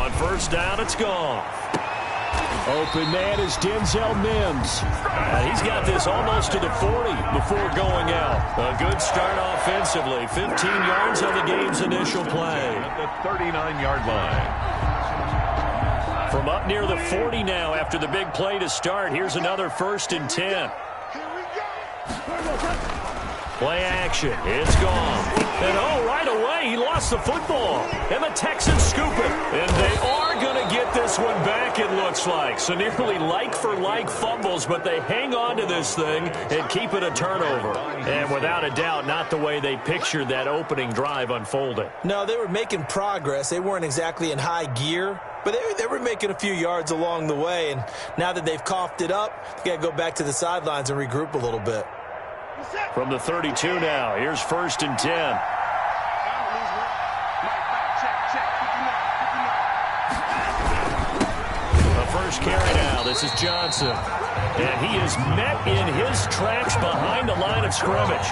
On first down, it's gone. Open man is Denzel Mims. And he's got this almost to the 40 before going out. A good start offensively. 15 yards on the game's initial play. At the 39-yard line. From up near the 40 now after the big play to start. Here's another 1st and 10. Play action. It's gone. And right away, he lost the football. And the Texans scoop it. And they are going to get this one back, it looks like. So nearly like-for-like fumbles, but they hang on to this thing and keep it a turnover. And without a doubt, not the way they pictured that opening drive unfolding. No, they were making progress. They weren't exactly in high gear, but they were making a few yards along the way. And now that they've coughed it up, they got to go back to the sidelines and regroup a little bit. From the 32 now, here's 1st and 10. The first carry now, this is Johnson. And he is met in his tracks behind the line of scrimmage.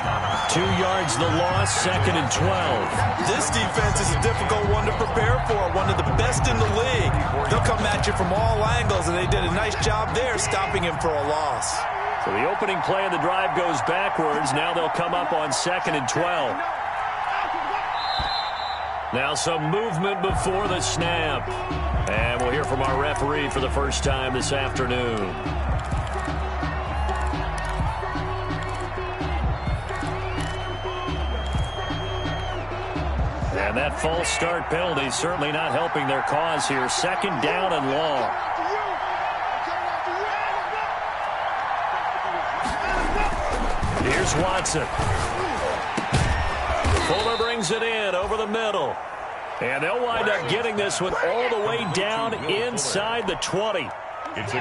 2 yards the loss, 2nd and 12. This defense is a difficult one to prepare for, one of the best in the league. They'll come at you from all angles, and they did a nice job there stopping him for a loss. So the opening play of the drive goes backwards. Now they'll come up on 2nd and 12. Now some movement before the snap. And we'll hear from our referee for the first time this afternoon. And that false start penalty certainly not helping their cause here. 2nd down and long. Here's Watson. Fuller brings it in over the middle. And they'll wind up getting this one all the way down inside the 20.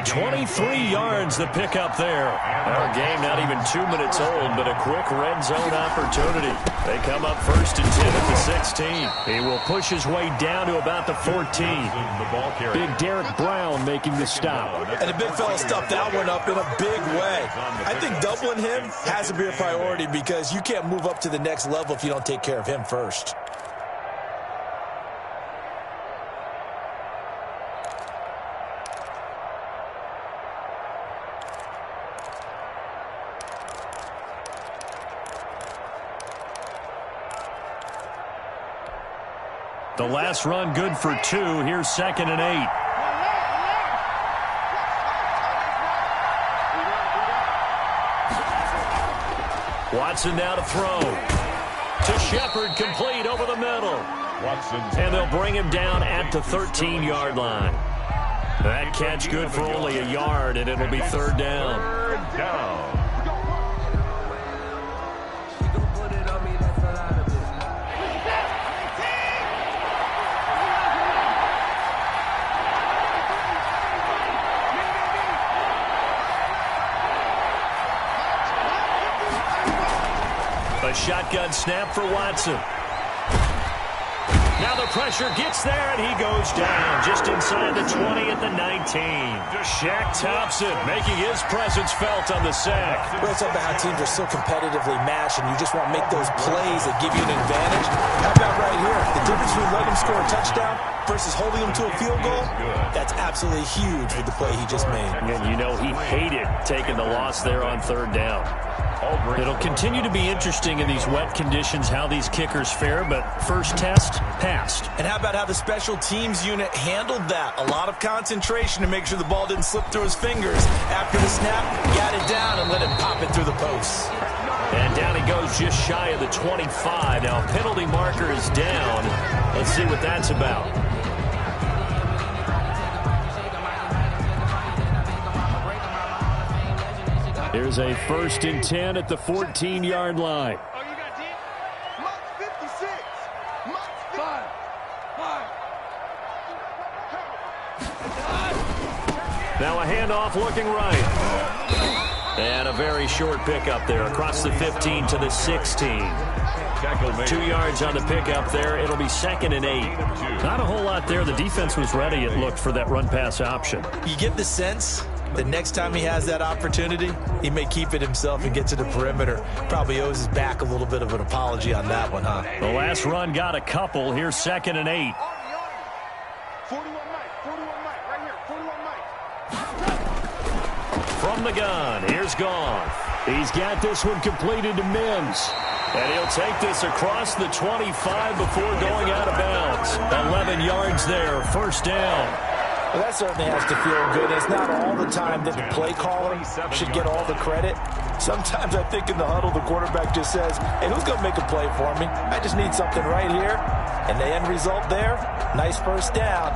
23 yards the pickup there. Our game not even 2 minutes old, but a quick red zone opportunity. They come up 1st and 10 at the 16. He will push his way down to about the 14. Big Derek Brown making the stop. And the big fella stuffed that one up in a big way. I think doubling him has to be a priority because you can't move up to the next level if you don't take care of him first. The last run good for 2. Here's 2nd and 8. Watson now to throw. To Shepard, complete over the middle. And they'll bring him down at the 13-yard line. That catch good for only a yard, and it'll be 3rd down. 3rd down. A shotgun snap for Watson. Now the pressure gets there, and he goes down just inside the 20 at the 19. Shaq Thompson making his presence felt on the sack. Well, it's about how teams are so competitively matched, and you just want to make those plays that give you an advantage. How about right here? The difference between letting him score a touchdown versus holding him to a field goal, that's absolutely huge with the play he just made. And you know he hated taking the loss there on 3rd down. It'll continue to be interesting in these wet conditions how these kickers fare, but first test, passed. And how about how the special teams unit handled that? A lot of concentration to make sure the ball didn't slip through his fingers. After the snap, got it down and let it pop it through the posts. And down he goes just shy of the 25. Now penalty marker is down. Let's see what that's about. Here's a 1st and 10 at the 14-yard line. Oh, you got deep? Mark 56. Mark 5. Now a handoff looking right. And a very short pickup there across the 15 to the 16. 2 yards on the pickup there. It'll be 2nd and 8. Not a whole lot there. The defense was ready, it looked, for that run-pass option. You get the sense the next time he has that opportunity, he may keep it himself and get to the perimeter. Probably owes his back a little bit of an apology on that one, huh? The last run got a couple. Here's 2nd and 8. 41 Mike, 41 Mike, right here, 41 Mike. From the gun, here's Goff. He's got this one completed to Mims. And he'll take this across the 25 before going out of bounds. 11 yards there, first down. Well, that certainly has to feel good. It's not all the time that the play caller should get all the credit. Sometimes I think in the huddle, the quarterback just says, hey, who's going to make a play for me? I just need something right here. And the end result there, nice first down.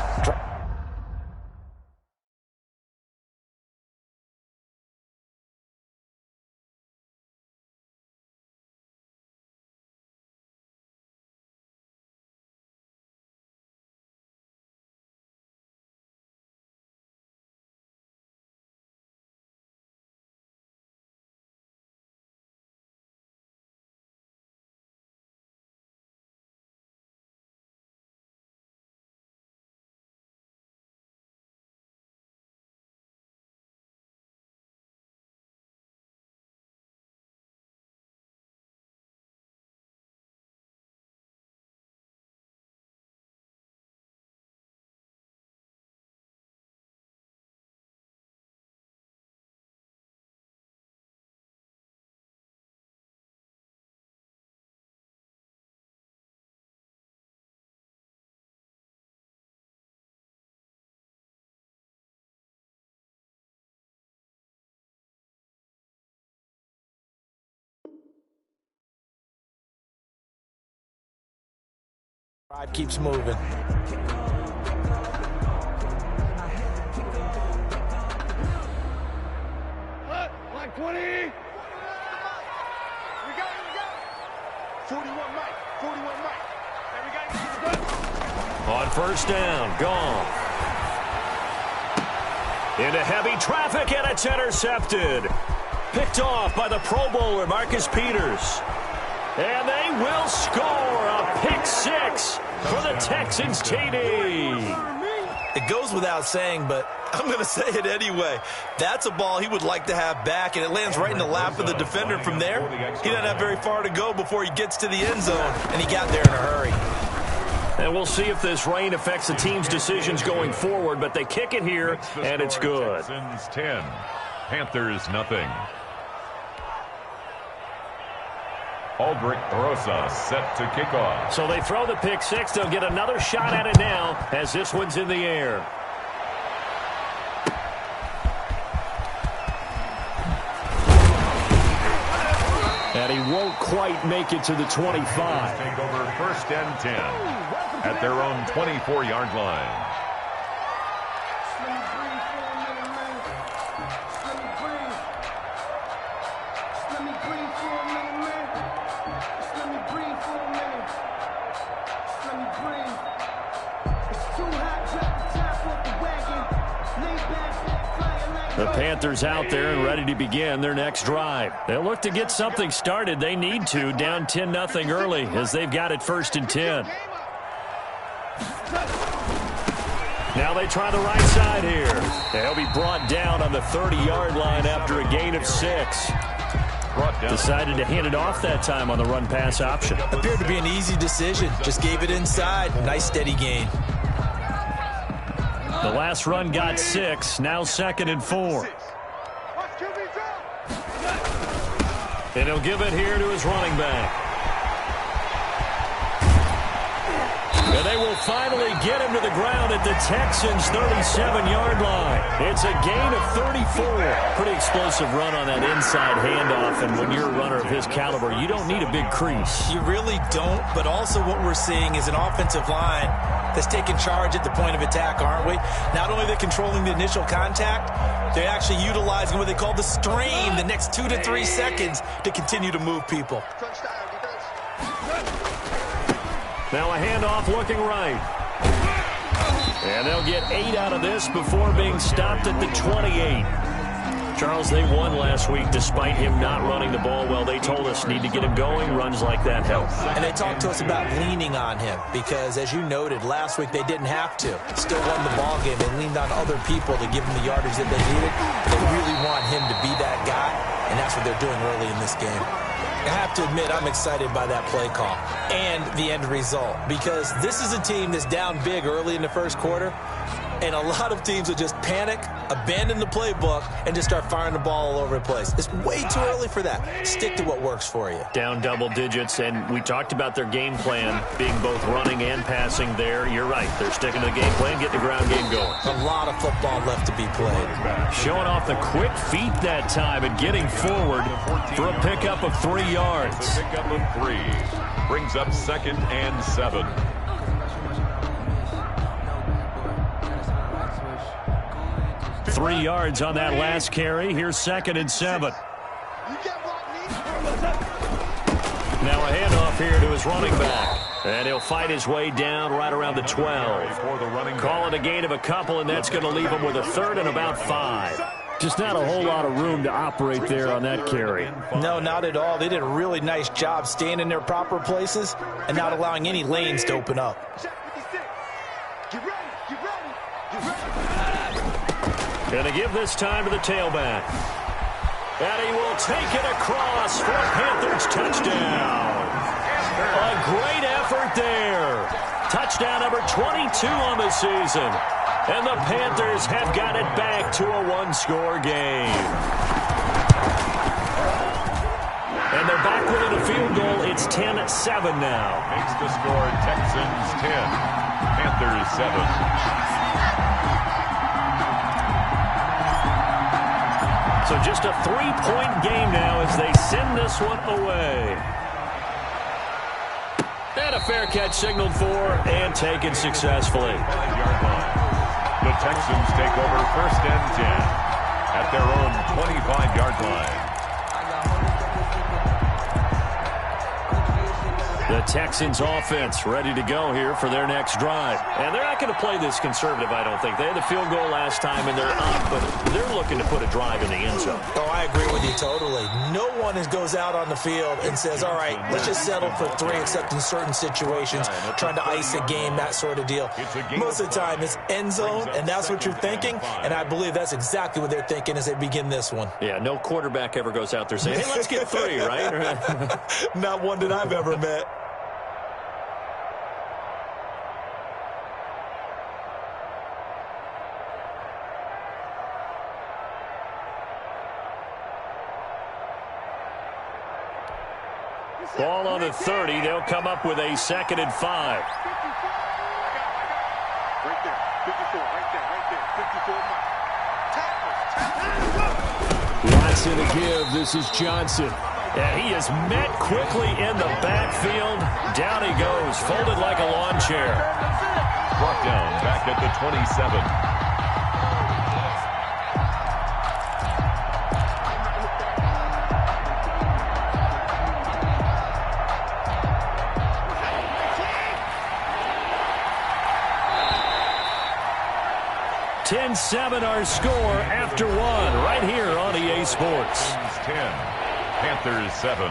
Drive keeps moving. Like 20. We got it. 41 Mike, 41 Mike. And we got to get it done. On first down, gone. Into heavy traffic, and it's intercepted. Picked off by the Pro Bowler, Marcus Peters. And they will score a pick six for the Texans TD. It goes without saying, but I'm going to say it anyway. That's a ball he would like to have back, and it lands right in the lap of the defender. From there, he doesn't have very far to go before he gets to the end zone, and he got there in a hurry. And we'll see if this rain affects the team's decisions going forward, but they kick it here, and it's good. Texans 10, Panthers nothing. Aldrich Rosa set to kick off. So they throw the pick six. They'll get another shot at it now as this one's in the air. And he won't quite make it to the 25. Take over first and 10 at their own 24-yard line. The Panthers out there and ready to begin their next drive. They'll look to get something started. They need to, down 10-0 early as they've got it first and 10. Now they try the right side here. They'll be brought down on the 30-yard line after a gain of 6. Decided to hand it off that time on the run-pass option. Appeared to be an easy decision. Just gave it inside. Nice steady gain. The last run got 6, now 2nd and 4. And he'll give it here to his running back. And they will finally get him to the ground at the Texans' 37-yard line. It's a gain of 34. Pretty explosive run on that inside handoff, and when you're a runner of his caliber, you don't need a big crease. You really don't, but also what we're seeing is an offensive line that's taking charge at the point of attack, aren't we? Not only are they controlling the initial contact, they're actually utilizing what they call the strain the next 2 to 3 seconds to continue to move people. Now a handoff looking right. And they'll get 8 out of this before being stopped at the 28. Charles, they won last week despite him not running the ball well. They told us need to get him going. Runs like that help. And they talked to us about leaning on him because, as you noted, last week they didn't have to. Still won the ball game. They leaned on other people to give them the yardage that they needed. They really want him to be that guy. and that's what they're doing early in this game. I have to admit, I'm excited by that play call and the end result, because this is a team that's down big early in the first quarter, and a lot of teams will just panic, abandon the playbook, and just start firing the ball all over the place. It's way too early for that. Stick to what works for you. Down double digits, and we talked about their game plan being both running and passing there. You're right. They're sticking to the game plan, getting the ground game going. A lot of football left to be played. Showing off the quick feet that time and getting forward for a pickup of 3 yards. Pickup of 3 brings up 2nd and 7. Three yards on that last carry. Here's 2nd and 7. Now a handoff here to his running back. And he'll fight his way down right around the 12. Call it a gain of a couple, and that's going to leave him with a 3rd and about 5. Just not a whole lot of room to operate there on that carry. No, not at all. They did a really nice job staying in their proper places and not allowing any lanes to open up. Going to give this time to the tailback. And he will take it across for a Panthers touchdown. A great effort there. Touchdown number 22 on the season. And the Panthers have got it back to a one-score game. And they're back within a field goal. It's 10-7 now. Makes the score Texans 10, Panthers 7. So just a 3-point game now as they send this one away. And a fair catch signaled for and taken successfully. 5-yard line. The Texans take over 1st and 10 at their own 25-yard line. The Texans offense ready to go here for their next drive. And they're not going to play this conservative, I don't think. They had the field goal last time, and they're up, but they're looking to put a drive in the end zone. Oh, I agree with you totally. No one goes out on the field and says, all right, let's just settle for 3, except in certain situations, trying to ice a game, that sort of deal. Most of the time, it's end zone, and that's what you're thinking, and I believe that's exactly what they're thinking as they begin this one. Yeah, no quarterback ever goes out there saying, hey, let's get 3, right? Not one that I've ever met. Ball on the 30. They'll come up with a 2nd and 5. Right there. 54. Right there. 54. Watson to give. This is Johnson. And he is met quickly in the backfield. Down he goes, folded like a lawn chair. Brought down back at the 27. $10-7 our score after 1 right here on EA Sports. 10, Panthers 7.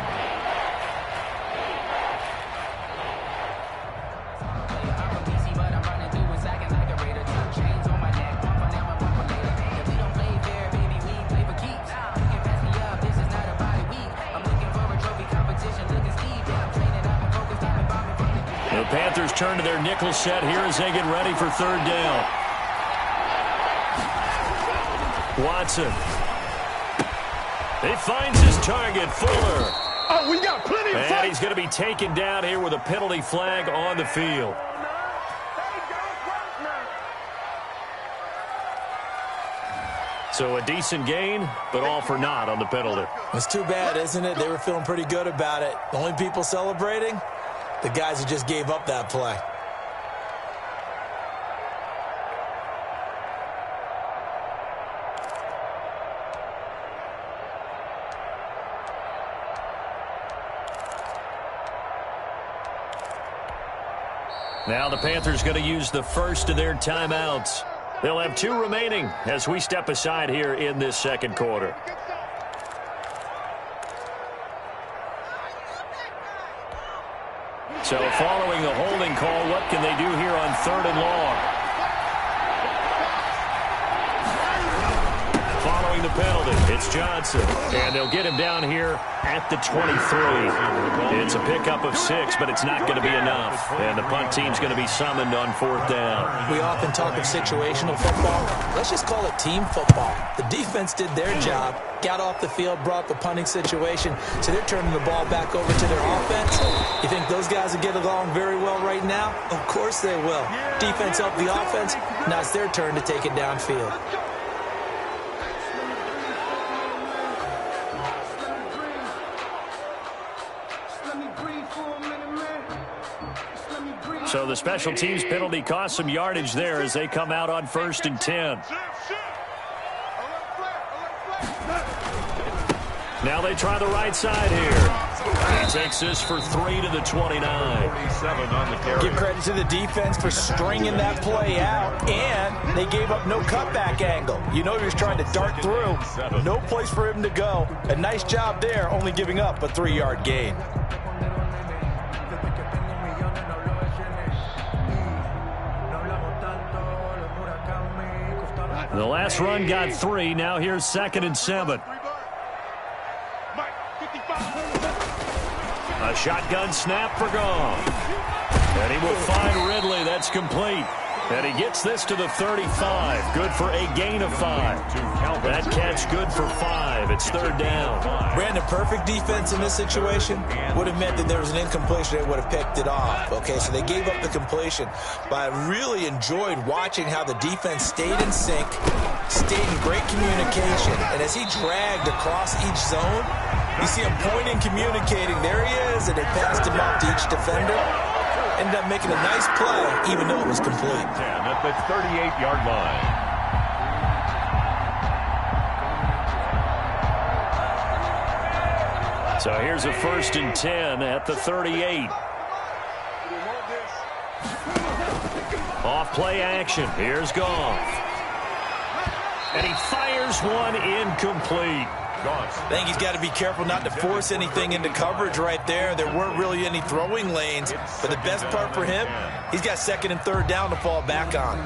The Panthers turn to their nickel set here as they get ready for 3rd down. Watson. He finds his target, Fuller. Oh, we got plenty of And fight. he's going to be taken down here with a penalty flag on the field. So a decent gain, but all for naught on the penalty. It's too bad, isn't it? They were feeling pretty good about it. The only people celebrating, the guys who just gave up that play. Now the Panthers going to use the first of their timeouts. They'll have 2 remaining as we step aside here in this 2nd quarter. So following the holding call, what can they do here on 3rd and long? Following the penalty, It's Johnson, and they'll get him down here at the 23. It's a pickup of 6, but it's not going to be enough. And the punt team's going to be summoned on 4th down. We often talk of situational football. Let's just call it team football. The defense did their job, got off the field, brought the punting situation, so they're turning the ball back over to their offense. You think those guys will get along very well right now? Of course they will. Defense helped the offense. Now it's their turn to take it downfield. So the special teams penalty cost some yardage there as they come out on 1st and 10. Now they try the right side here. He takes this for 3 to the 29. Give credit to the defense for stringing that play out, and they gave up no cutback angle. You know he was trying to dart through. No place for him to go. A nice job there, only giving up a 3-yard gain. The last run got 3. Now here's 2nd and 7. A shotgun snap for Goff. And he will find Ridley. That's complete. And he gets this to the 35. Good for a gain of 5. That catch good for 5. It's 3rd down. Brandon, perfect defense in this situation would have meant that there was an incompletion. They would have picked it off. Okay, so they gave up the completion. But I really enjoyed watching how the defense stayed in sync, stayed in great communication. And as he dragged across each zone, you see him pointing, communicating. There he is, and they passed him off to each defender. Ended up making a nice play, even though it was complete. 10 at the 38-yard line. So here's a 1st and 10 at the 38. Off play action. Here's Goff. And he fires one incomplete. I think he's got to be careful not to force anything into coverage right there. There weren't really any throwing lanes. But the best part for him, he's got 2nd and 3rd down to fall back on.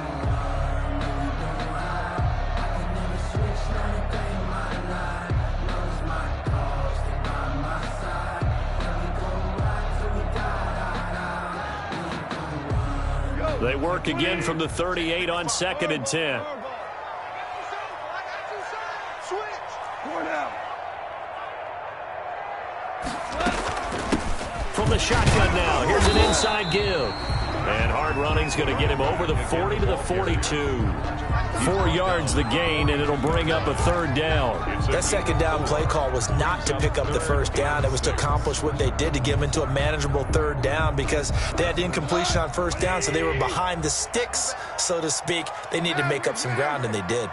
They work again from the 38 on 2nd and 10. From the shotgun now, here's an inside give. And hard running's going to get him over the 40 to the 42. 4 yards the gain, and it'll bring up a 3rd down. That 2nd down play call was not to pick up the 1st down. It was to accomplish what they did to get them into a manageable 3rd down because they had incompletion on 1st down, so they were behind the sticks, so to speak. They needed to make up some ground, and they did.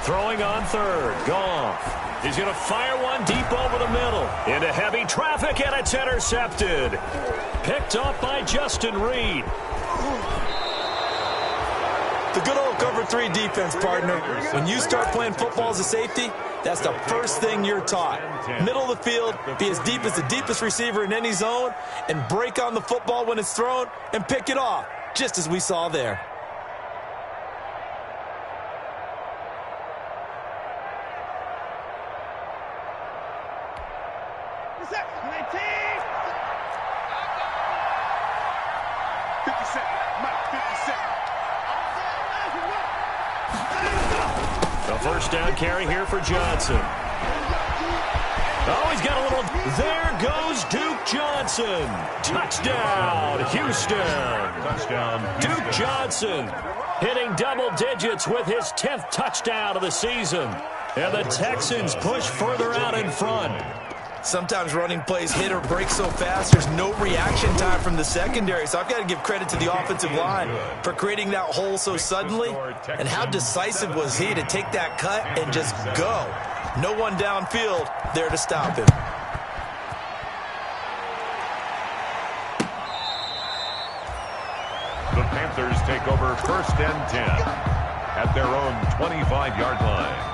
Throwing on 3rd, Goff. He's going to fire one deep over the middle. Into heavy traffic, and it's intercepted. Picked up by Justin Reed. The good old cover 3 defense, partner. When you start playing football as a safety, that's the first thing you're taught. Middle of the field, be as deep as the deepest receiver in any zone, and break on the football when it's thrown and pick it off, just as we saw there. The 1st down carry here for Johnson. Oh, he's got a little... There goes Duke Johnson. Touchdown, Houston. Touchdown, Duke Johnson hitting double digits with his 10th touchdown of the season. And the Texans push further out in front. Sometimes running plays hit or break so fast, there's no reaction time from the secondary. So I've got to give credit to the offensive line for creating that hole so suddenly. And how decisive was he to take that cut and just go? No one downfield there to stop him. The Panthers take over 1st and 10 at their own 25-yard line.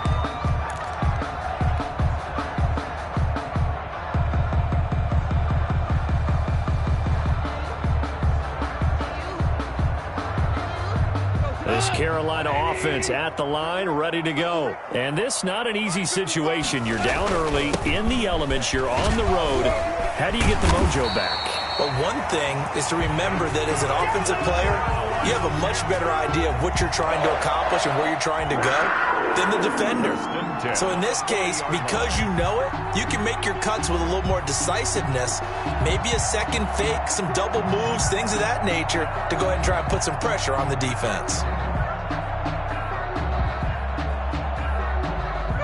This Carolina offense at the line, ready to go. And this not an easy situation. You're down early, in the elements, you're on the road. How do you get the mojo back? Well, one thing is to remember that as an offensive player, you have a much better idea of what you're trying to accomplish and where you're trying to go than the defender. So in this case, because you know it, you can make your cuts with a little more decisiveness, maybe a second fake, some double moves, things of that nature, to go ahead and try and put some pressure on the defense.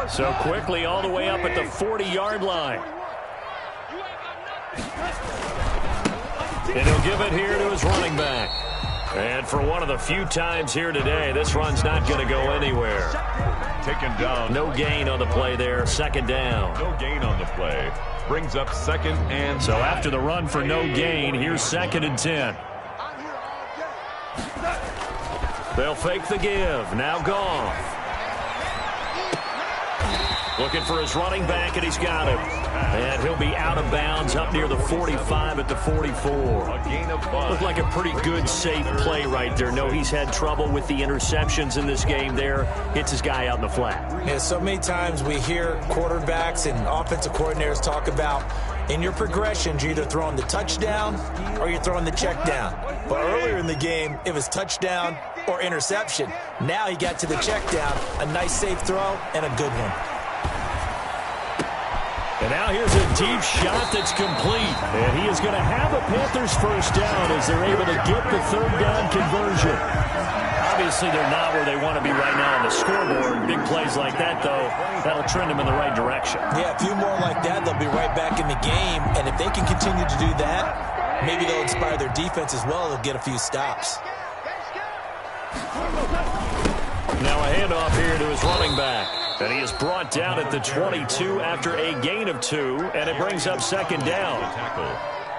So quickly all the way up at the 40-yard line. And he'll give it here to his running back. And for one of the few times here today, this run's not going to go anywhere. Taken down. No gain on the play there. Second down. No gain on the play. Brings up second and... So after the run for no gain, here's 2nd and 10. They'll fake the give. Now gone. Looking for his running back, and he's got him. And he'll be out of bounds up near the 45 at the 44. A gain of 5. Looked like a pretty good, safe play right there. No, he's had trouble with the interceptions in this game there. Hits his guy out in the flat. Yeah, so many times we hear quarterbacks and offensive coordinators talk about in your progressions, you're either throwing the touchdown or you're throwing the check down. But earlier in the game, it was touchdown or interception. Now he got to the check down, a nice safe throw, and a good one. And now here's a deep shot that's complete. And he is going to have a Panthers first down as they're able to get the 3rd down conversion. Obviously, they're not where they want to be right now on the scoreboard. Big plays like that, though, that'll trend them in the right direction. Yeah, a few more like that, they'll be right back in the game. And if they can continue to do that, maybe they'll inspire their defense as well. They'll get a few stops. Now a handoff here to his running back. And he is brought down at the 22 after a gain of 2, and it brings up 2nd down.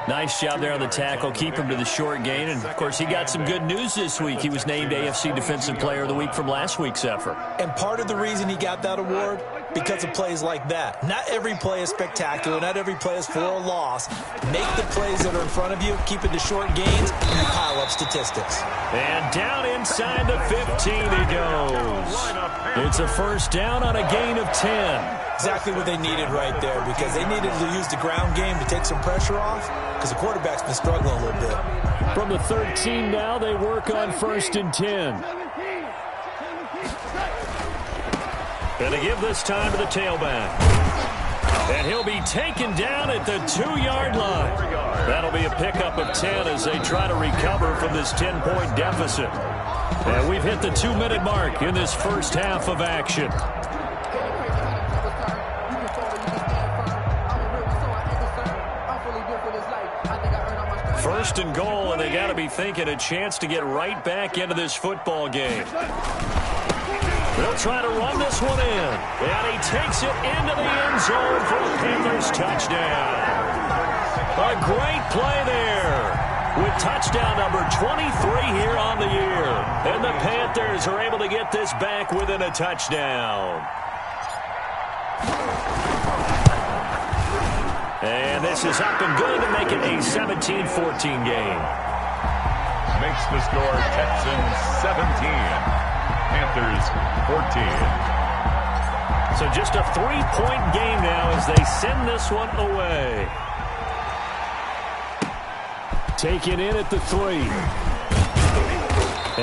Nice job there on the tackle. Keep him to the short gain. And, of course, he got some good news this week. He was named AFC Defensive Player of the Week from last week's effort. And part of the reason he got that award, because of plays like that. Not every play is spectacular. Not every play is for a loss. Make the plays that are in front of you, keep it to short gains, and you pile up statistics. And down inside the 15 he goes. It's a first down on a gain of 10. Exactly what they needed right there, because they needed to use the ground game to take some pressure off, because the quarterback's been struggling a little bit. From the 13 now, they work on 1st and 10. And they give this time to the tailback. And he'll be taken down at the 2-yard line. That'll be a pickup of 10 as they try to recover from this 10-point deficit. And we've hit the 2-minute mark in this first half of action. First and goal, and they got to be thinking a chance to get right back into this football game. They'll try to run this one in. And he takes it into the end zone for a Panthers touchdown. A great play there with touchdown number 23 here on the year. And the Panthers are able to get this back within a touchdown. And this is up and good to make it a 17-14 game. Makes the score Texans 17. Panthers 14. So just a 3-point game now as they send this one away. Taken in at the 3.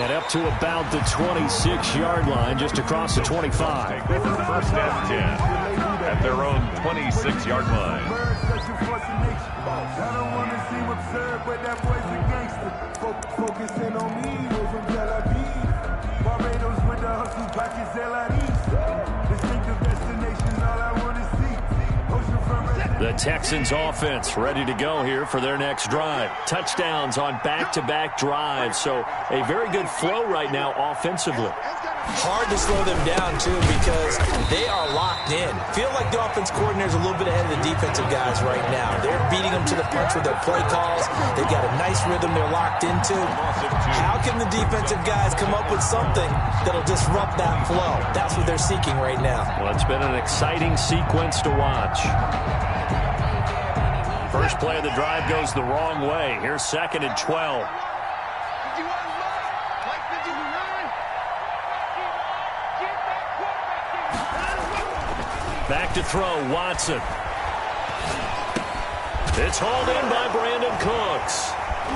And up to about the 26-yard line, just across the 25. First and 10 at their own 26-yard line. The Texans offense ready to go here for their next drive. Touchdowns on back-to-back drives, so a very good flow right now offensively. Hard to slow them down, too, because they are locked in. Feel like the offense coordinator is a little bit ahead of the defensive guys right now. They're beating them to the punch with their play calls. They've got a nice rhythm they're locked into. How can the defensive guys come up with something that'll disrupt that flow? That's what they're seeking right now. Well, it's been an exciting sequence to watch. First play of the drive goes the wrong way. Here's 2nd and 12. Back to throw, Watson. It's hauled in by Brandon Cooks.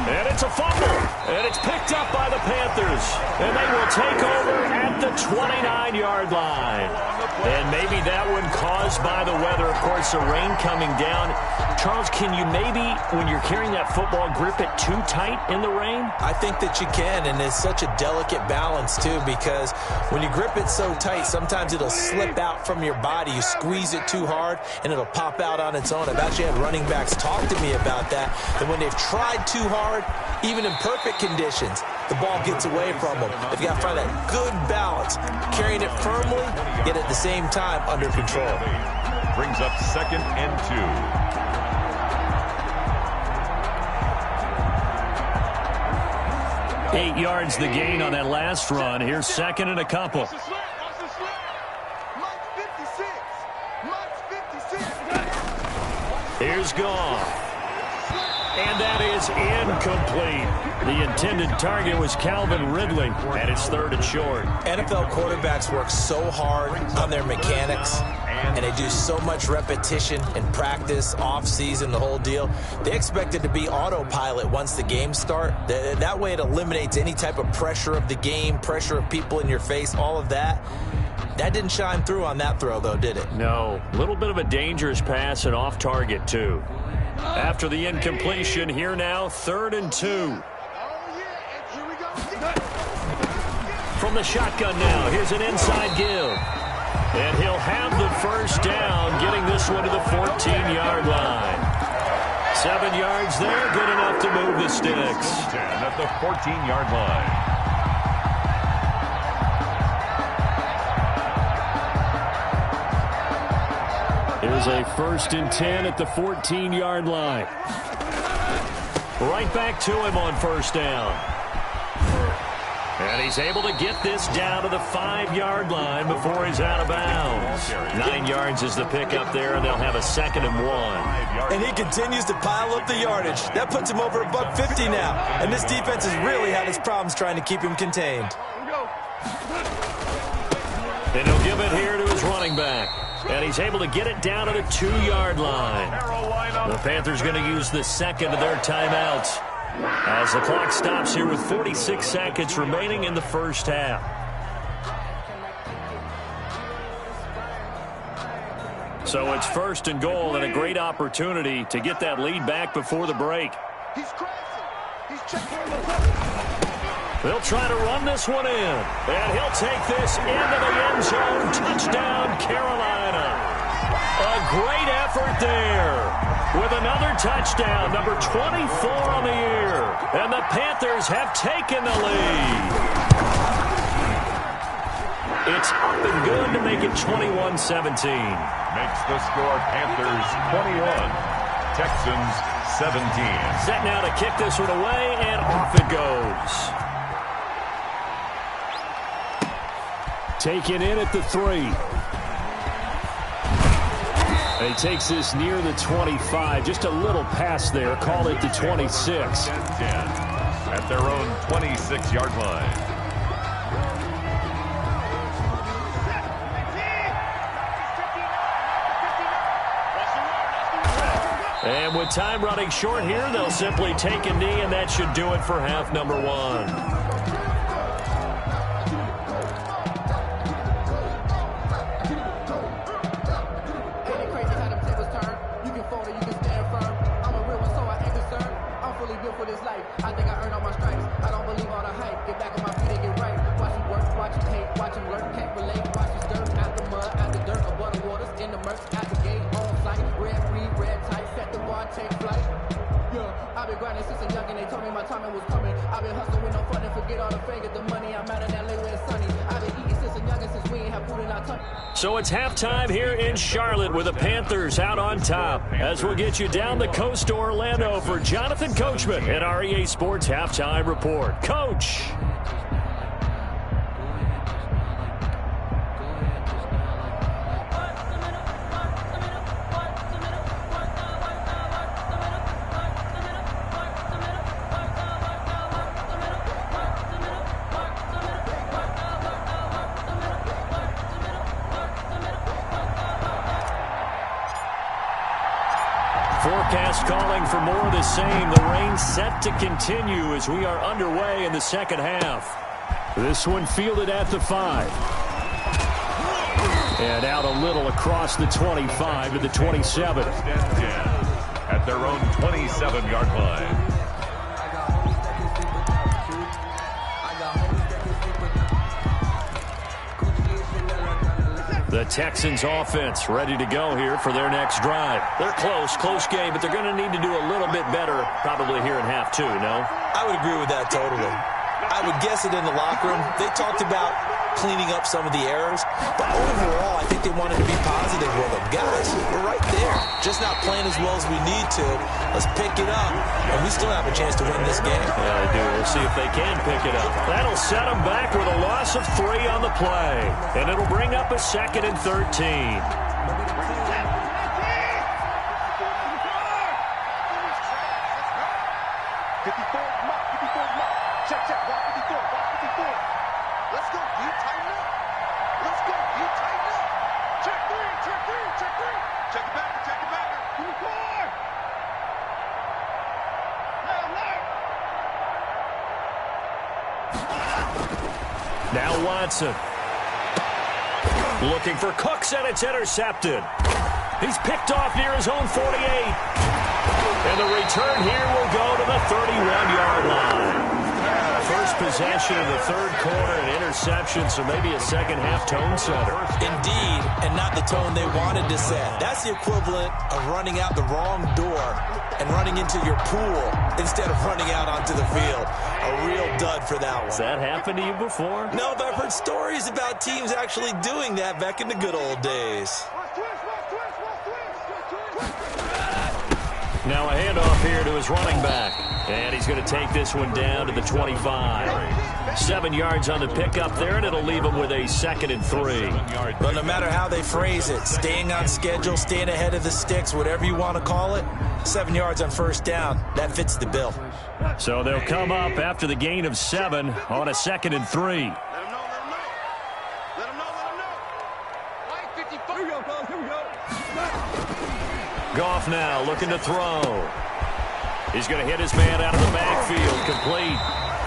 And it's a fumble. And it's picked up by the Panthers. And they will take over at the 29-yard line. And maybe that one caused by the weather. Of course, the rain coming down. Charles, can you maybe, when you're carrying that football, grip it too tight in the rain? I think that you can, and it's such a delicate balance, too, because when you grip it so tight, sometimes it'll slip out from your body. You squeeze it too hard, and it'll pop out on its own. I've actually had running backs talk to me about that when they've tried too hard, even in perfect conditions, the ball gets away from them. They've got to find that good balance, carrying it firmly, yet at the same time under control. Brings up 2nd and 2. 8 yards the gain on that last run. Here's 2nd and a couple. Here's Goff. And that is incomplete. The intended target was Calvin Ridley, and it's 3rd and short. NFL quarterbacks work so hard on their mechanics, and they do so much repetition and practice, off-season, the whole deal. They expect it to be autopilot once the games start. That way it eliminates any type of pressure of the game, pressure of people in your face, all of that. That didn't shine through on that throw, though, did it? No. A little bit of a dangerous pass and off target, too. After the incompletion, here now, 3rd and 2. From the shotgun now, here's an inside give. And he'll have the first down, getting this one to the 14-yard line. 7 yards there, good enough to move the sticks. 10 at the 14-yard line. Here's a 1st and 10 at the 14-yard line. Right back to him on 1st down. And he's able to get this down to the 5-yard line before he's out of bounds. 9 yards is the pickup there, and they'll have a 2nd and 1. And he continues to pile up the yardage. That puts him over $150 now. And this defense has really had its problems trying to keep him contained. And he'll give it here to his running back. And he's able to get it down to the 2-yard line. The Panthers going to use the 2nd of their timeouts as the clock stops here with 46 seconds remaining in the first half. So it's 1st and goal and a great opportunity to get that lead back before the break. They'll try to run this one in, and he'll take this into the end zone. Touchdown, Carolina. A great effort there with another touchdown, number 24 on the year. And the Panthers have taken the lead. It's up and good to make it 21-17. Makes the score Panthers 21, Texans 17. Set now to kick this one away, and off it goes. Taken in at the 3. And he takes this near the 25. Just a little pass there. Call it the 26. 10 at their own 26-yard line. And with time running short here, they'll simply take a knee, and that should do it for half number 1. So it's halftime here in Charlotte with the Panthers out on top. As we'll get you down the coast to Orlando for Jonathan Coachman at our EA Sports Halftime Report. Coach. forecast calling for more of the same. The rain set to continue as we are underway in the second half. This one fielded at the 5. And out a little across the 25 to the 27. At their own 27-yard line. The Texans offense ready to go here for their next drive. They're close game, but they're going to need to do a little bit better probably here in half 2, no? I would agree with that totally. I would guess it in the locker room. They talked about cleaning up some of the errors, but overall, I think they wanted to be positive with them. Guys, we're right there. Just not playing as well as we need to. Let's pick it up, and we still have a chance to win this game. Yeah, they do. We'll see if they can pick it up. That'll set them back with a loss of 3 on the play, and it'll bring up a 2nd and 13. Now Watson. Looking for Cooks, and it's intercepted. He's picked off near his own 48. And the return here will go to the 31-yard line. First possession of the third quarter, an interception, so maybe a second-half tone setter. Indeed, and not the tone they wanted to set. That's the equivalent of running out the wrong door and running into your pool instead of running out onto the field. A real dud for that one. Has that happened to you before? No, but I've heard stories about teams actually doing that back in the good old days. Now a handoff here to his running back. And he's going to take this one down to the 25. 7 yards on the pickup there, and it'll leave him with a 2nd and 3. But no matter how they phrase it, staying on schedule, staying ahead of the sticks, whatever you want to call it, 7 yards on first down, that fits the bill. So they'll come up after the gain of 7 on a 2nd and 3. Let him know. Let him know. Line 54. Here we go, fellas. Here we go. Goff now looking to throw. He's going to hit his man out of the backfield, complete.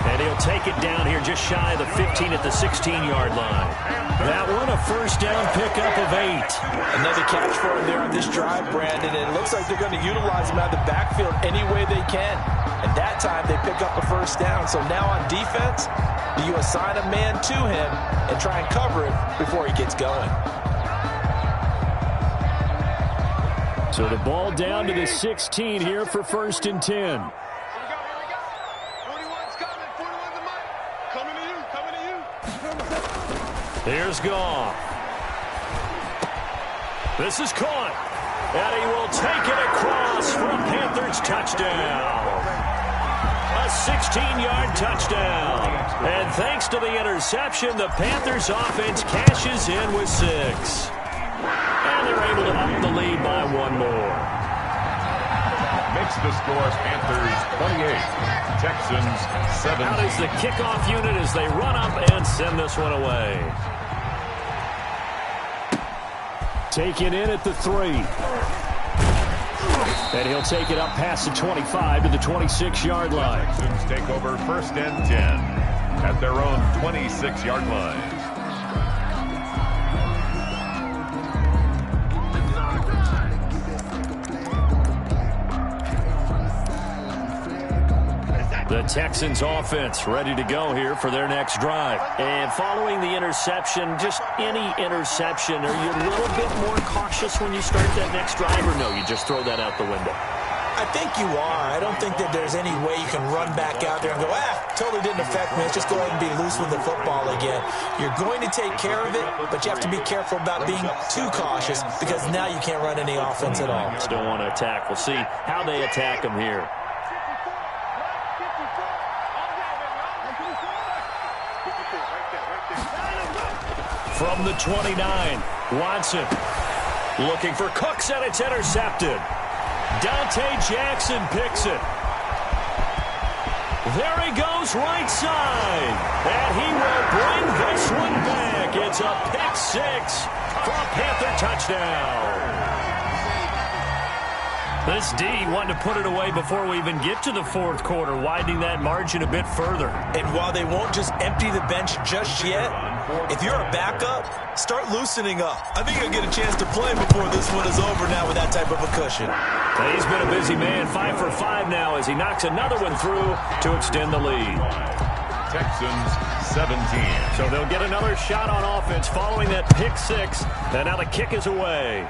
And he'll take it down here just shy of the 15 at the 16-yard line. That one, a first down pickup of 8. Another catch for him there on this drive, Brandon, and it looks like they're going to utilize him out of the backfield any way they can. And that time they pick up a first down. So now on defense, do you assign a man to him and try and cover it before he gets going? So the ball down to the 16 here for 1st and 10. Here we go. 41's coming. 41's the mic. Coming to you. Here's Goff. This is caught. And he will take it across for a Panthers touchdown. A 16-yard touchdown. And thanks to the interception, the Panthers offense cashes in with 6. And they're able to up the lead by 1 more. Makes the score Panthers 28, Texans 7. Out is the kickoff unit as they run up and send this one away. Taken in at the 3. And he'll take it up past the 25 to the 26-yard line. Texans take over 1st and 10 at their own 26-yard line. The Texans offense ready to go here for their next drive. And following the interception, just any interception, are you a little bit more cautious when you start that next drive, or no, you just throw that out the window? I think you are. I don't think that there's any way you can run back out there and go, totally didn't affect me. Let's just go ahead and be loose with the football again. You're going to take care of it, but you have to be careful about being too cautious because now you can't run any offense at all. Just don't want to attack. We'll see how they attack them here. From the 29, Watson looking for Cooks, and it's intercepted. Dante Jackson picks it. There he goes right side. And he will bring this one back. It's a pick 6 for a Panther touchdown. This D wanting to put it away before we even get to the fourth quarter, widening that margin a bit further. And while they won't just empty the bench just yet, if you're a backup, start loosening up. I think you'll get a chance to play before this one is over now with that type of a cushion. He's been a busy man, 5 for 5 now as he knocks another one through to extend the lead. Texans 17. So they'll get another shot on offense following that pick six, and now the kick is away.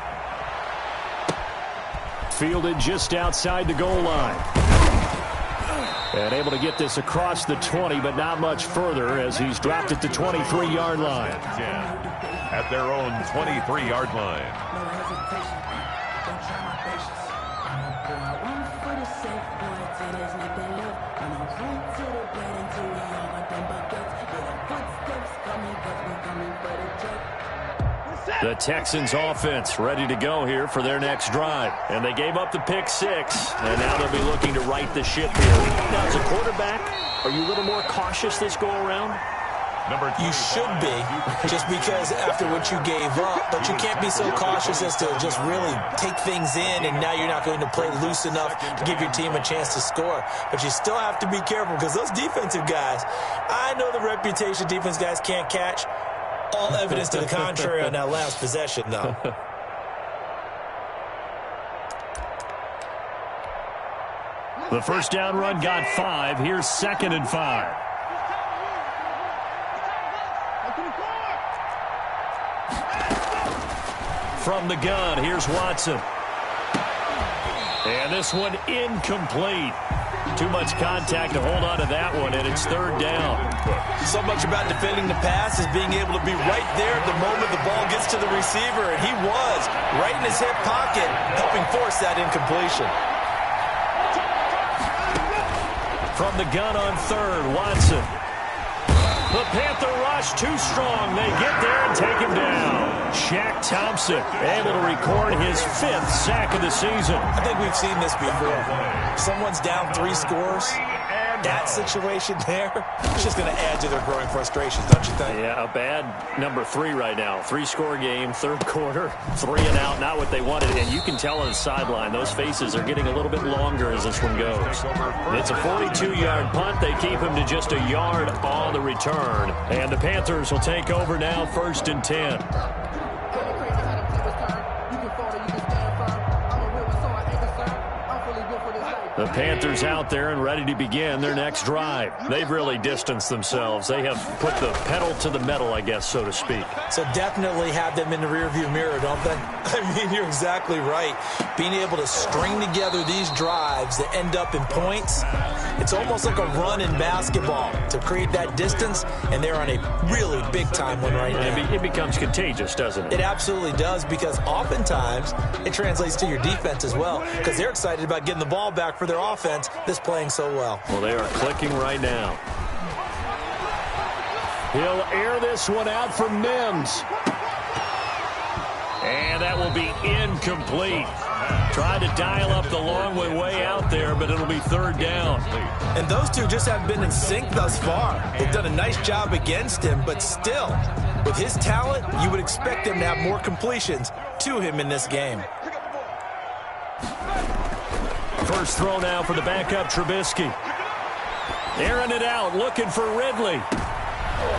Fielded just outside the goal line. And able to get this across the 20, but not much further as he's dropped at the 23-yard line. At their own 23-yard line. No hesitation. Don't try my patience. I'm going one for the safe boy till there's nothing left. I'm on foot to the bed until we all got them buckets. Yeah, the footsteps coming, cause we coming for the check. The Texans offense ready to go here for their next drive. And they gave up the pick six, and now they'll be looking to right the ship here. Now, as a quarterback, are you a little more cautious this go-around? You should be, just because after what you gave up, but you can't be so cautious as to just really take things in, and now you're not going to play loose enough to give your team a chance to score. But you still have to be careful because those defensive guys, I know the reputation defense guys can't catch. All evidence to the contrary on that last possession, though. The first down run got 5. Here's 2nd and 5. From the gun, here's Watson. And this one incomplete. Too much contact to hold on to that one, and it's 3rd down. So much about defending the pass is being able to be right there at the moment the ball gets to the receiver, and he was right in his hip pocket, helping force that incompletion. From the gun on 3rd, Watson. The Panther rush too strong. They get there and take him down. Shaq Thompson able to record his 5th sack of the season. I think we've seen this before. Someone's down 3 scores. That situation there, it's just going to add to their growing frustrations, don't you think? Yeah, a bad number 3 right now. 3-score game, 3rd quarter, 3 and out, not what they wanted. And you can tell on the sideline, those faces are getting a little bit longer as this one goes. It's a 42-yard punt. They keep him to just a yard on the return. And the Panthers will take over now, 1st and 10. The Panthers out there and ready to begin their next drive. They've really distanced themselves. They have put the pedal to the metal, I guess, so to speak. So definitely have them in the rearview mirror, don't they? I mean, you're exactly right. Being able to string together these drives that end up in points, it's almost like a run in basketball to create that distance, and they're on a really big-time one right now. It becomes contagious, doesn't it? It absolutely does, because oftentimes it translates to your defense as well, because they're excited about getting the ball back for their offense that's playing so well. Well, they are clicking right now. He'll air this one out for Mims. And that will be incomplete. Tried to dial up the long way out there, but it'll be 3rd down. And those two just haven't been in sync thus far. They've done a nice job against him, but still, with his talent, you would expect him to have more completions to him in this game. First throw now for the backup Trubisky. Airing it out, looking for Ridley.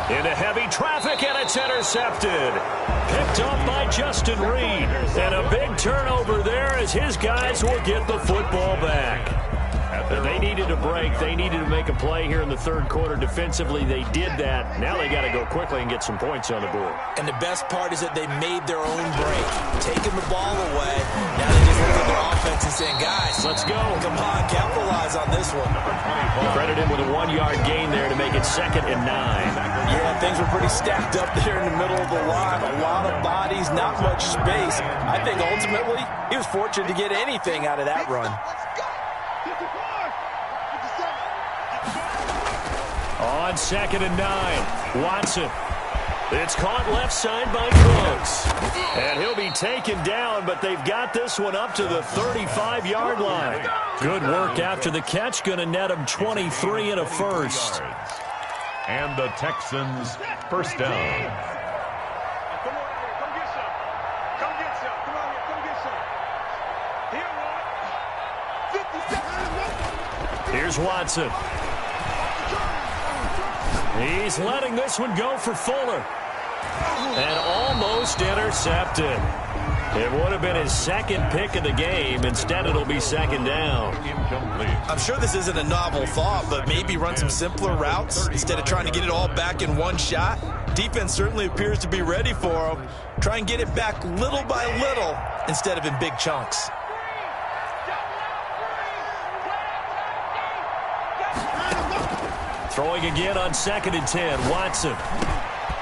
Into heavy traffic, and it's intercepted. Picked up by Justin Reed. And a big turnover there as his guys will get the football back. They needed a break. They needed to make a play here in the 3rd quarter. Defensively, they did that. Now they got to go quickly and get some points on the board. And the best part is that they made their own break, taking the ball away. Now they just look at their offense and saying, guys, let's go. Come on, capitalize on this one. Credit him with a 1-yard gain there to make it 2nd and 9. Yeah, things were pretty stacked up there in the middle of the line. A lot of bodies, not much space. I think ultimately he was fortunate to get anything out of that run. On 2nd and 9, Watson. It's caught left side by Brooks. And he'll be taken down, but they've got this one up to the 35-yard line. Good work after the catch. Going to net him 23 and a first. And the Texans first down. Come on here, come get some. Come get some. Come on here, come get some. Here, one. Here's Watson. He's letting this one go for Fuller. And almost intercepted. It would have been his second pick of the game. Instead, it'll be second down. I'm sure this isn't a novel thought, but maybe run some simpler routes instead of trying to get it all back in one shot. Defense certainly appears to be ready for him. Try and get it back little by little instead of in big chunks. Throwing again on 2nd and 10. Watson.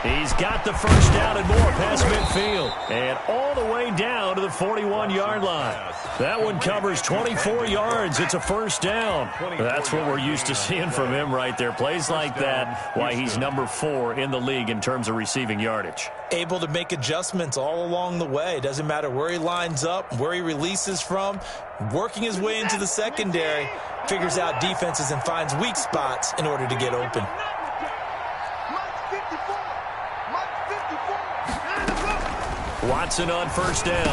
He's got the first down and more past midfield. And all the way down to the 41-yard line. That one covers 24 yards. It's a first down. That's what we're used to seeing from him right there. Plays like that, why he's number 4 in the league in terms of receiving yardage. Able to make adjustments all along the way. Doesn't matter where he lines up, where he releases from. Working his way into the secondary. Figures out defenses and finds weak spots in order to get open. Watson on first down.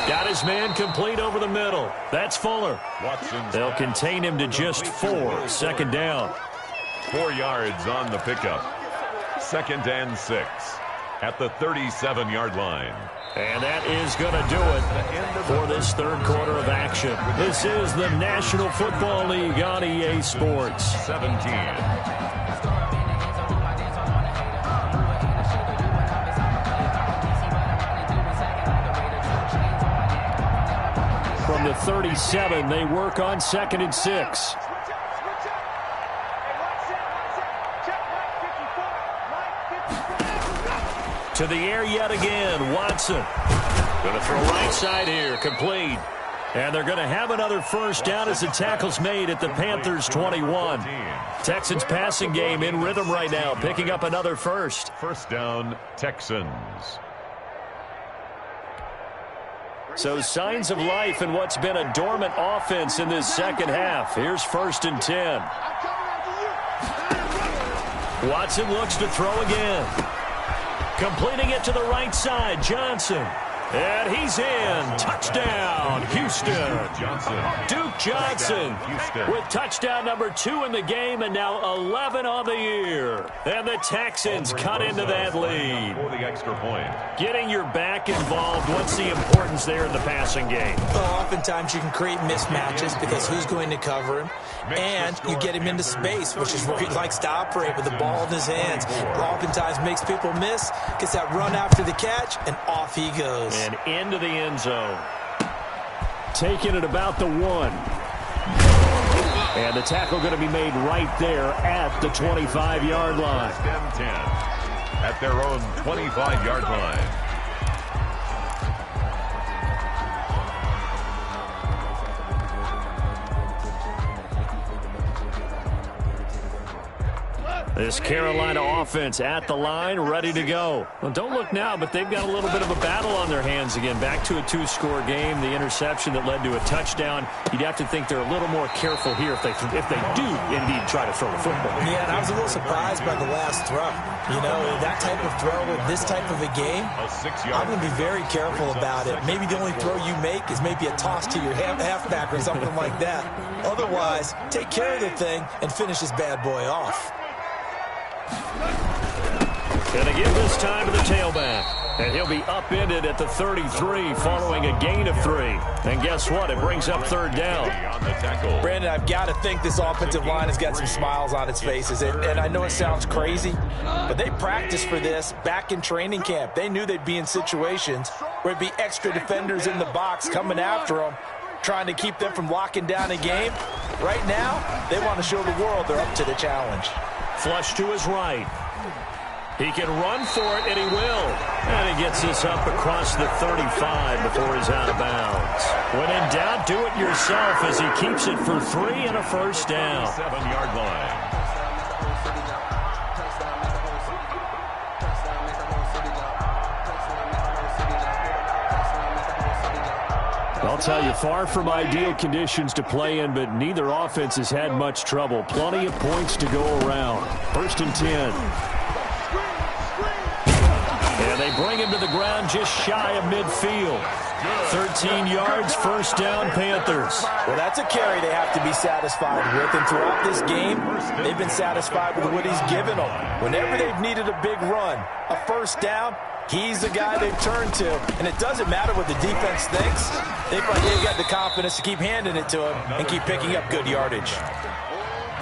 Got his man complete over the middle. That's Fuller. They'll contain him to just 4. Second down. 4 yards on the pickup. 2nd and 6 at the 37-yard line. And that is going to do it for this third quarter of action. This is the National Football League on EA Sports. 17. From the 37, they work on 2nd and 6. To the air yet again, Watson. Going to throw right side here, complete. And they're going to have another first down as the tackle's made at the Panthers' 21. Texans passing game in rhythm right now, picking up another first. First down, Texans. So signs of life in what's been a dormant offense in this second half. Here's 1st and 10. Watson looks to throw again. Completing it to the right side, Johnson. And he's in. Touchdown, Houston. Duke Johnson with touchdown number 2 in the game and now 11 on the year. And the Texans cut into that lead. For the extra point. Getting your back involved, what's the importance there in the passing game? Well, oftentimes you can create mismatches because who's going to cover him? And you get him into space, which is where he likes to operate with the ball in his hands. Oftentimes makes people miss, gets that run after the catch, and off he goes. And into the end zone. Taking it about the 1. And the tackle going to be made right there at the 25-yard line. 10 at their own 25-yard line. This Carolina offense at the line, ready to go. Well, don't look now, but they've got a little bit of a battle on their hands again. Back to a 2-score game, the interception that led to a touchdown. You'd have to think they're a little more careful here if they do indeed try to throw the football. Yeah, and I was a little surprised by the last throw. You know, that type of throw with this type of a game, I'm going to be very careful about it. Maybe the only throw you make is maybe a toss to your halfback or something like that. Otherwise, take care of the thing and finish this bad boy off. Going to give this time to the tailback. And he'll be upended at the 33 following a gain of 3. And guess what? It brings up 3rd down. Brandon, I've got to think this offensive line has got some smiles on its faces. And I know it sounds crazy, but they practiced for this back in training camp. They knew they'd be in situations where it'd be extra defenders in the box coming after them, trying to keep them from locking down a game. Right now, they want to show the world they're up to the challenge. Flush to his right. He can run for it, and he will. And he gets this up across the 35 before he's out of bounds. When in doubt, do it yourself as he keeps it for 3 and a first down. 7-yard line. I'll tell you, far from ideal conditions to play in, but neither offense has had much trouble. Plenty of points to go around. 1st and 10. And And they bring him to the ground just shy of midfield. 13 yards, first down, Panthers. Well, that's a carry they have to be satisfied with. And throughout this game, they've been satisfied with what he's given them. Whenever they've needed a big run, a first down, he's the guy they've turned to. And it doesn't matter what the defense thinks. They've got the confidence to keep handing it to him and keep picking up good yardage.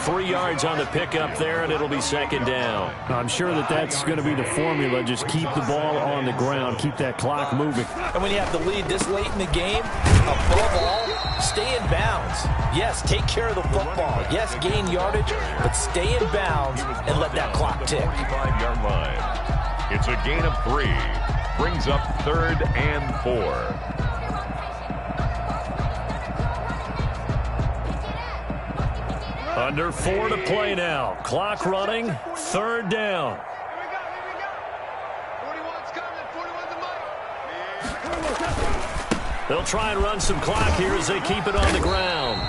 3 yards on the pickup there, and it'll be second down. I'm sure that's going to be the formula. Just keep the ball on the ground. Keep that clock moving. And when you have the lead this late in the game, above all, stay in bounds. Yes, take care of the football. Yes, gain yardage, but stay in bounds and let that clock tick. 45-yard line. It's a gain of 3. Brings up 3rd and 4. Under 4 to play now. Clock running. 3rd down. Here we go. 41's coming. 41's the mic. They'll try and run some clock here as they keep it on the ground.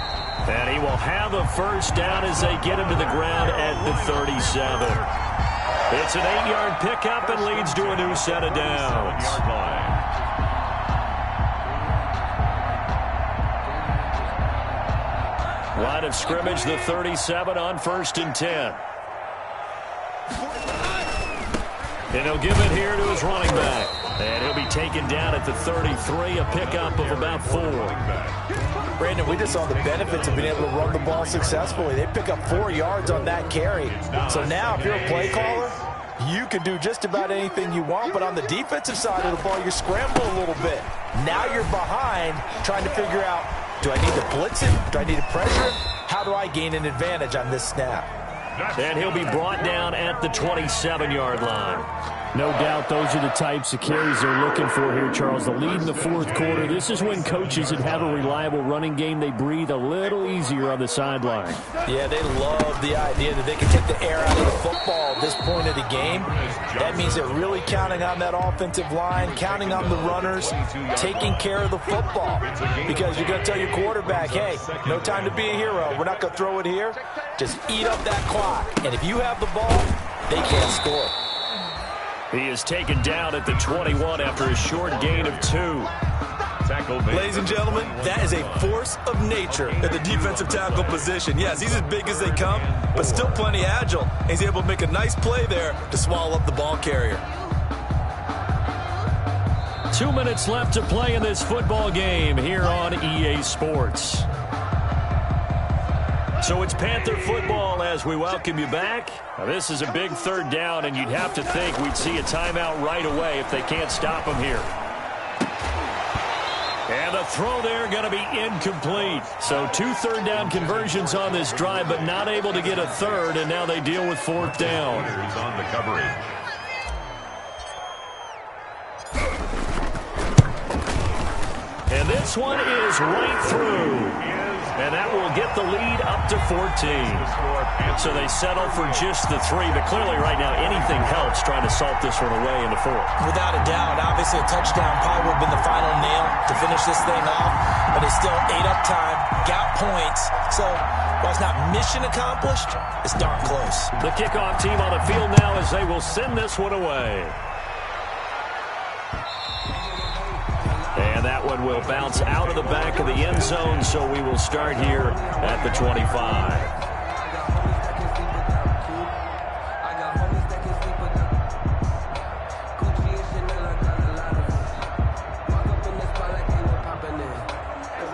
And he will have a first down as they get him to the ground at the 37. It's an 8-yard pickup and leads to a new set of downs. Line of scrimmage, the 37 on 1st and 10. And he'll give it here to his running back. And he'll be taken down at the 33, a pickup of about 4. Brandon, we just saw the benefits of being able to run the ball successfully. They pick up 4 yards on that carry. So now if you're a play caller, you can do just about anything you want. But on the defensive side of the ball, you scramble a little bit. Now you're behind trying to figure out, do I need to blitz him? Do I need to pressure him? How do I gain an advantage on this snap? And he'll be brought down at the 27-yard line. No doubt those are the types of carries they're looking for here, Charles. The lead in the 4th quarter. This is when coaches that have a reliable running game, they breathe a little easier on the sideline. Yeah, they love the idea that they can take the air out of the football at this point of the game. That means they're really counting on that offensive line, counting on the runners, taking care of the football. Because you're going to tell your quarterback, hey, no time to be a hero. We're not going to throw it here. Just eat up that clock. And if you have the ball, they can't score. He is taken down at the 21 after a short gain of 2. Ladies and gentlemen, that is a force of nature at the defensive tackle position. Yes, he's as big as they come, but still plenty agile. He's able to make a nice play there to swallow up the ball carrier. 2 minutes left to play in this football game here on EA Sports. So it's Panther football as we welcome you back. Now this is a big 3rd down, and you'd have to think we'd see a timeout right away if they can't stop him here. And the throw there going to be incomplete. So 2 3rd down conversions on this drive, but not able to get a 3rd, and now they deal with 4th down. On the coverage. And this one is right through. And that will get the lead up to 14. So they settle for just the 3. But clearly right now anything helps trying to salt this one away in the 4th. Without a doubt, obviously a touchdown probably would have been the final nail to finish this thing off. But they still ate up time, got points. So while it's not mission accomplished, it's darn close. The kickoff team on the field now as they will send this one away. And that one will bounce out of the back of the end zone, so we will start here at the 25.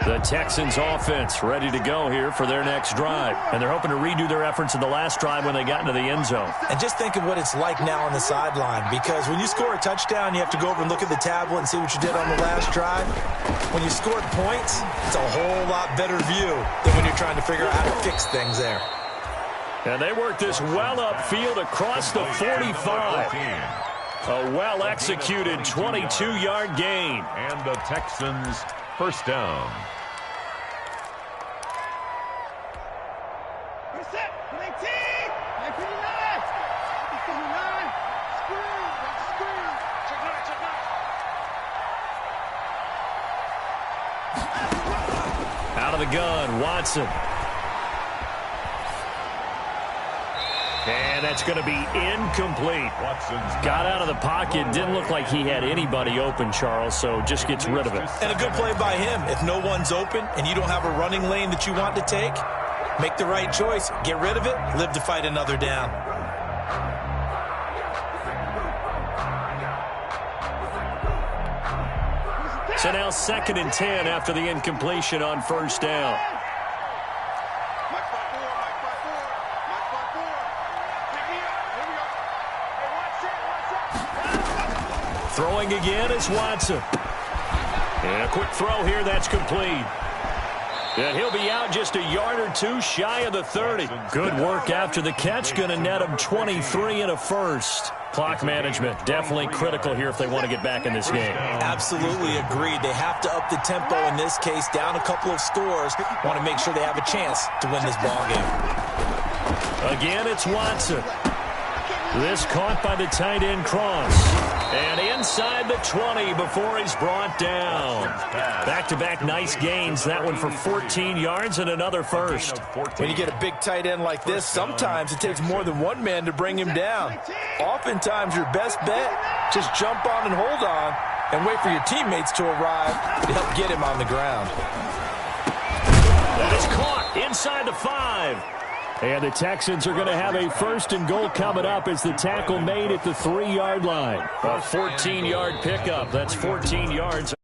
The Texans offense ready to go here for their next drive. And they're hoping to redo their efforts in the last drive when they got into the end zone. And just think of what it's like now on the sideline, because when you score a touchdown, you have to go over and look at the tablet and see what you did on the last drive. When you scored points, it's a whole lot better view than when you're trying to figure out how to fix things there. And they work this well upfield across the 45. A well-executed 22-yard gain. And the Texans first down. Reset. 19. 59. 59. Screen. Screen. Check it out. Check it out. Out of the gun, Watson. And that's going to be incomplete. Got out of the pocket. Didn't look like he had anybody open, Charles, so just gets rid of it. And a good play by him. If no one's open and you don't have a running lane that you want to take, make the right choice. Get rid of it. Live to fight another down. So now 2nd and 10 after the incompletion on first down. Throwing again is Watson. And a quick throw here that's complete. And he'll be out just a yard or two shy of the 30. Good work after the catch. Going to net him 23 and a first. Clock management definitely critical here if they want to get back in this game. Absolutely agreed. They have to up the tempo in this case. Down a couple of scores. Want to make sure they have a chance to win this ball game. Again, it's Watson. This caught by the tight end Cross. And inside the 20 before he's brought down. Back-to-back nice gains. That one for 14 yards and another first. When you get a big tight end like this, sometimes it takes more than one man to bring him down. Oftentimes, your best bet, just jump on and hold on and wait for your teammates to arrive to help get him on the ground. That is caught inside the 5. And the Texans are going to have a 1st and goal coming up as the tackle made at the 3-yard line. A 14-yard pickup. That's 14 yards.